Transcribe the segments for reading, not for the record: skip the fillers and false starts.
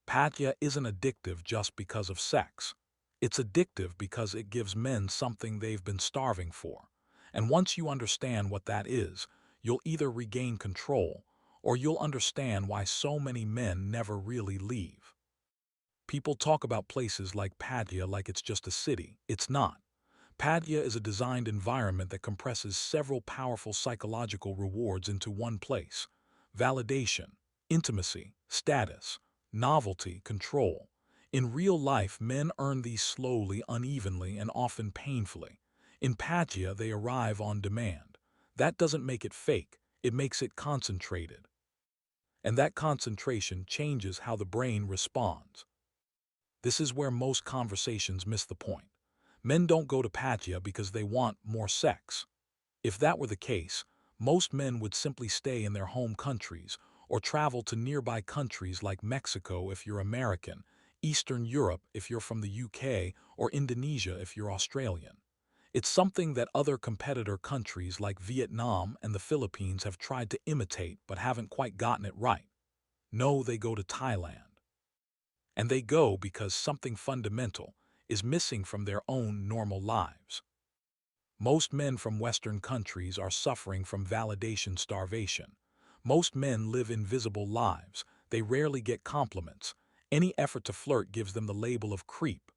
Pattaya isn't addictive just because of sex. It's addictive because it gives men something they've been starving for. And once you understand what that is, you'll either regain control or you'll understand why so many men never really leave. People talk about places like Pattaya like it's just a city. It's not. Pattaya is a designed environment that compresses several powerful psychological rewards into one place: validation, intimacy, status, novelty, control. In real life, men earn these slowly, unevenly, and often painfully. In Pattaya, they arrive on demand. That doesn't make it fake, it makes it concentrated. And that concentration changes how the brain responds. This is where most conversations miss the point. Men don't go to Pattaya because they want more sex. If that were the case, most men would simply stay in their home countries or travel to nearby countries like Mexico if you're American, Eastern Europe if you're from the UK, or Indonesia if you're Australian. It's something that other competitor countries like Vietnam and the Philippines have tried to imitate but haven't quite gotten it right. No, they go to Thailand. And they go because something fundamental is missing from their own normal lives. Most men from Western countries are suffering from validation starvation. Most men live invisible lives. They rarely get compliments. Any effort to flirt gives them the label of creep.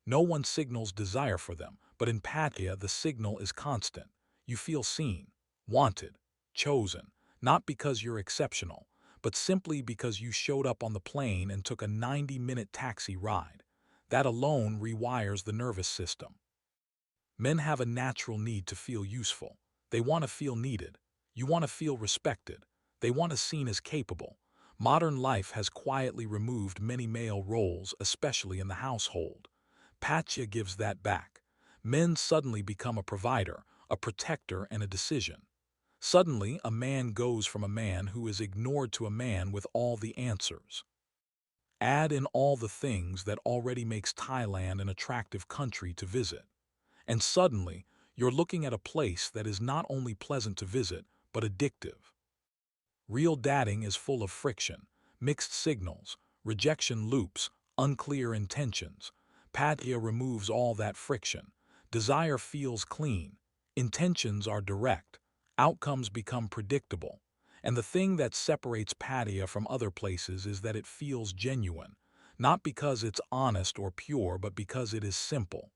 No one signals desire for them, but in Pattaya the signal is constant. You feel seen, wanted, chosen, not because you're exceptional, but simply because you showed up on the plane and took a 90-minute taxi ride. That alone rewires the nervous system. Men have a natural need to feel useful. They want to feel needed. You want to feel respected. They want to seen as capable. Modern life has quietly removed many male roles, especially in the household. Pattaya gives that back. Men suddenly become a provider, a protector, and a decision. Suddenly, a man goes from a man who is ignored to a man with all the answers. Add in all the things that already makes Thailand an attractive country to visit. And suddenly, you're looking at a place that is not only pleasant to visit, but addictive. Real dating is full of friction, mixed signals, rejection loops, unclear intentions. Pattaya removes all that friction. Desire feels clean. Intentions are direct. Outcomes become predictable. And the thing that separates Pattaya from other places is that it feels genuine, not because it's honest or pure, but because it is simple.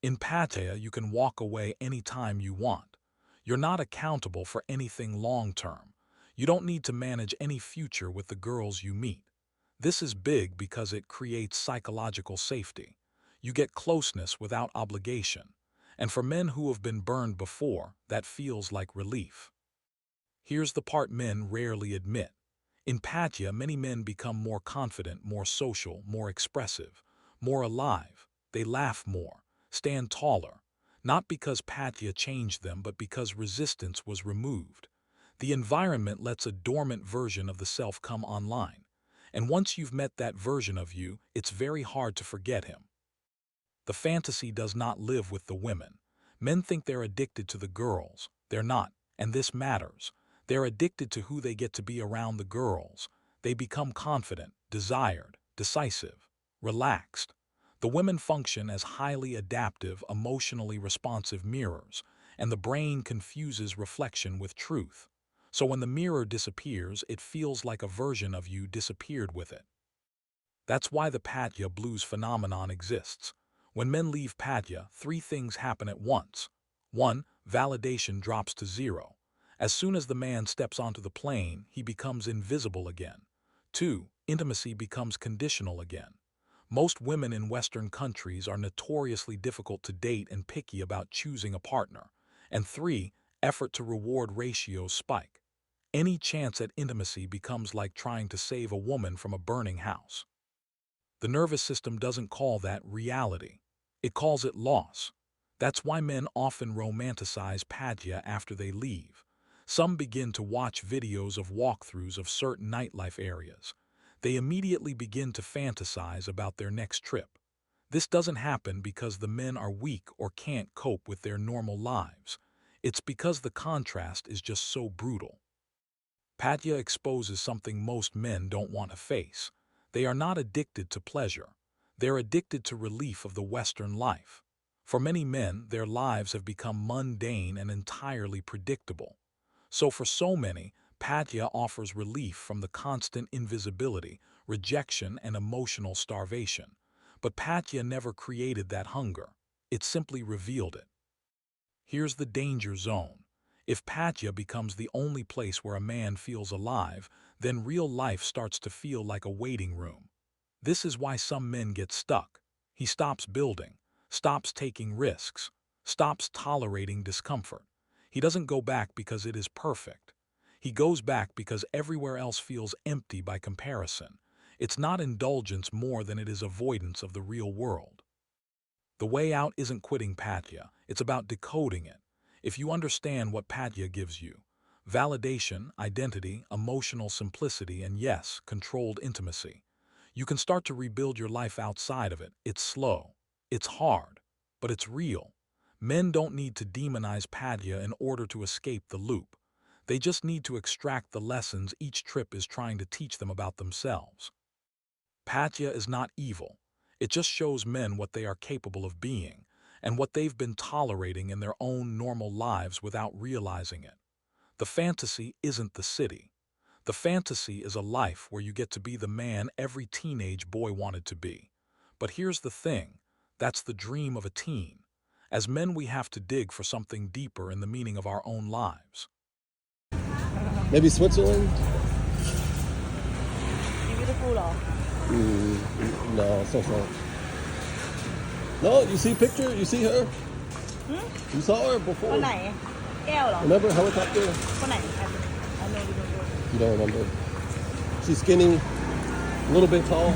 In Pattaya, you can walk away anytime you want. You're not accountable for anything long-term. You don't need to manage any future with the girls you meet. This is big because it creates psychological safety. You get closeness without obligation. And for men who have been burned before, that feels like relief. Here's the part men rarely admit. In Pattaya, many men become more confident, more social, more expressive, more alive. They laugh more, stand taller, not because Pattaya changed them, but because resistance was removed. The environment lets a dormant version of the self come online. And once you've met that version of you, it's very hard to forget him. The fantasy does not live with the women. Men think they're addicted to the girls. They're not, and this matters. They're addicted to who they get to be around the girls. They become confident, desired, decisive, relaxed. The women function as highly adaptive, emotionally responsive mirrors, and the brain confuses reflection with truth. So when the mirror disappears, it feels like a version of you disappeared with it. That's why the Pattaya blues phenomenon exists. When men leave Pattaya, three things happen at once. 1. Validation drops to zero. As soon as the man steps onto the plane, he becomes invisible again. 2. Intimacy becomes conditional again. Most women in Western countries are notoriously difficult to date and picky about choosing a partner. And 3. Effort to reward ratios spike. Any chance at intimacy becomes like trying to save a woman from a burning house. The nervous system doesn't call that reality. It calls it loss. That's why men often romanticize Pattaya after they leave. Some begin to watch videos of walkthroughs of certain nightlife areas. They immediately begin to fantasize about their next trip. This doesn't happen because the men are weak or can't cope with their normal lives. It's because the contrast is just so brutal. Pattaya exposes something most men don't want to face. They are not addicted to pleasure. They're addicted to relief of the Western life. For many men, their lives have become mundane and entirely predictable. So for so many, Pattaya offers relief from the constant invisibility, rejection, and emotional starvation. But Pattaya never created that hunger. It simply revealed it. Here's the danger zone. If Pattaya becomes the only place where a man feels alive, then real life starts to feel like a waiting room. This is why some men get stuck. He stops building, stops taking risks, stops tolerating discomfort. He doesn't go back because it is perfect. He goes back because everywhere else feels empty by comparison. It's not indulgence more than it is avoidance of the real world. The way out isn't quitting Pattaya, it's about decoding it. If you understand what Pattaya gives you, validation, identity, emotional simplicity, and yes, controlled intimacy, you can start to rebuild your life outside of it. It's slow, it's hard, but it's real. Men don't need to demonize Pattaya in order to escape the loop. They just need to extract the lessons each trip is trying to teach them about themselves. Pattaya is not evil. It just shows men what they are capable of being and what they've been tolerating in their own normal lives without realizing it. The fantasy isn't the city. The fantasy is a life where you get to be the man every teenage boy wanted to be. But here's the thing, that's the dream of a teen. As men, we have to dig for something deeper in the meaning of our own lives. Maybe Switzerland? Beautiful or? No, so. No, you see picture? You see her? You saw her คน before? ไหนแก้วเหรอ Remember helicopter? คนไหนI know you don't know. You don't remember? She's skinny, a little bit tall.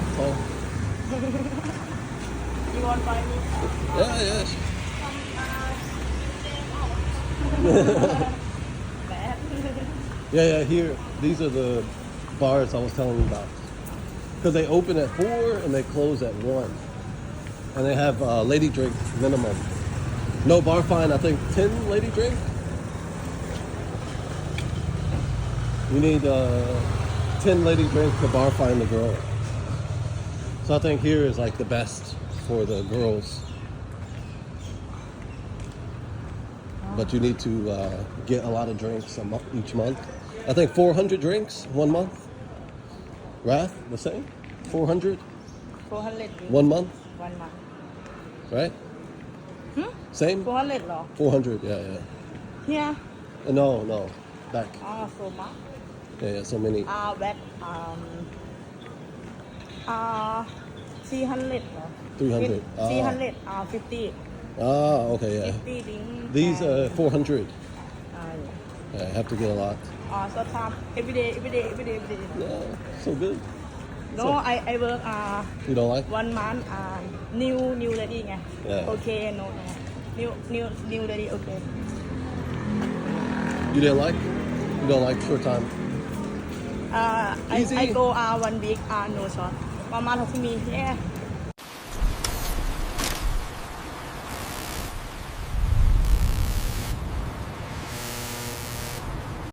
You want buy me? Yeah. Bad. Yeah, here. These are the bars I was telling you about. Because they open at 4 and they close at 1. And they have lady drink minimum. No bar fine, I think 10 lady drink. You need 10 lady drink to bar fine the girl. So I think here is like the best for the girls. But you need to get a lot of drinks each month. I think 400 drinks 1 month. Wrath, the same? 400? 400 1 month, 1 month. right? Same? 400 เหรอ 400, yeah. Here No, back. so much Yeah, so many. that 300เหรอ 300 300 50 Okay, yeah. 50 drink These 400. yeah. Yeah, I have to get a lot. So time every day Yeah, so good. No I work You don't like? 1 month new lady ไง Yeah. Okay no new lady okay You didn't like? You don't like short time? I Easy. go 1 week no short ประมาณ60 minutes yeah